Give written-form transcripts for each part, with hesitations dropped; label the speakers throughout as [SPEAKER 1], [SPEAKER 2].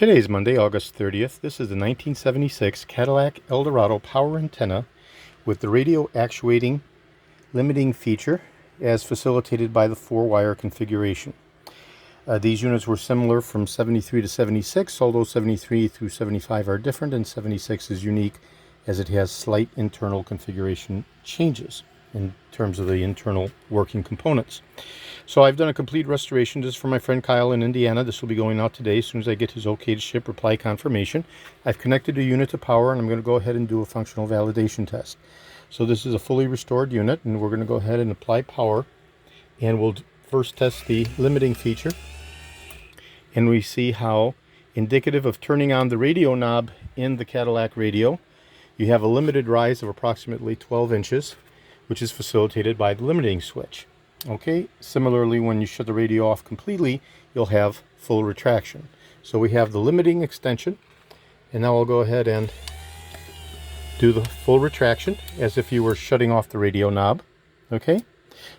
[SPEAKER 1] Today is Monday, August 30th. This is the 1976 Cadillac Eldorado Power Antenna with the radio actuating limiting feature as facilitated by the 4-wire configuration. These units were similar from 73 to 76, although 73 through 75 are different and 76 is unique as it has slight internal configuration changes in terms of the internal working components. So I've done a complete restoration. This is for my friend Kyle in Indiana. This will be going out today as soon as I get his okay to ship reply confirmation. I've connected the unit to power and I'm going to go ahead and do a functional validation test. So this is a fully restored unit and we're going to go ahead and apply power, and we'll first test the limiting feature, and we see how, indicative of turning on the radio knob in the Cadillac radio, you have a limited rise of approximately 12 inches, which is facilitated by the limiting switch. Okay, similarly, when you shut the radio off completely, you'll have full retraction. So we have the limiting extension, and now I'll go ahead and do the full retraction as if you were shutting off the radio knob. Okay,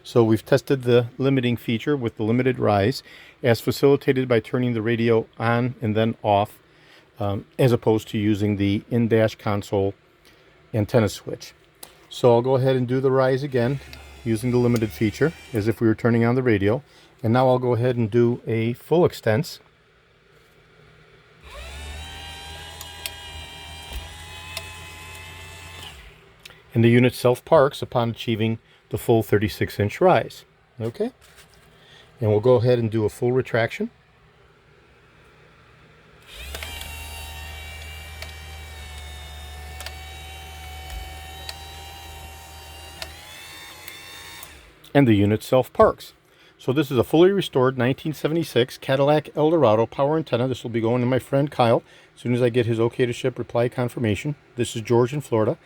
[SPEAKER 1] so we've tested the limiting feature with the limited rise as facilitated by turning the radio on and then off, as opposed to using the in-dash console antenna switch. So I'll go ahead and do the rise again using the limited feature as if we were turning on the radio, and now I'll go ahead and do a full extents. And the unit self-parks upon achieving the full 36-inch rise. Okay, and we'll go ahead and do a full retraction. And the unit self-parks. So this is a fully restored 1976 Cadillac Eldorado Power Antenna. This will be going to my friend Kyle as soon as I get his okay to ship reply confirmation. This is George in Florida.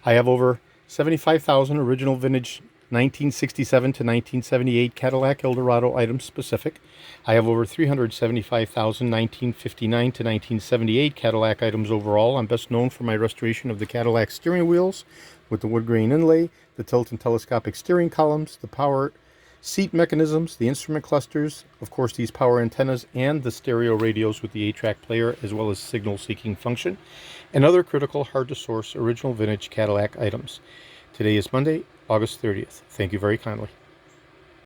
[SPEAKER 1] I have over 75,000 original vintage 1967 to 1978 Cadillac Eldorado items specific. I have over 375,000 1959 to 1978 Cadillac items overall. I'm best known for my restoration of the Cadillac steering wheels with the wood grain inlay, the tilt and telescopic steering columns, the power seat mechanisms, the instrument clusters, of course these power antennas, and the stereo radios with the 8-track player, as well as signal seeking function, and other critical hard to source original vintage Cadillac items. Today is Monday, August 30th. Thank you very kindly.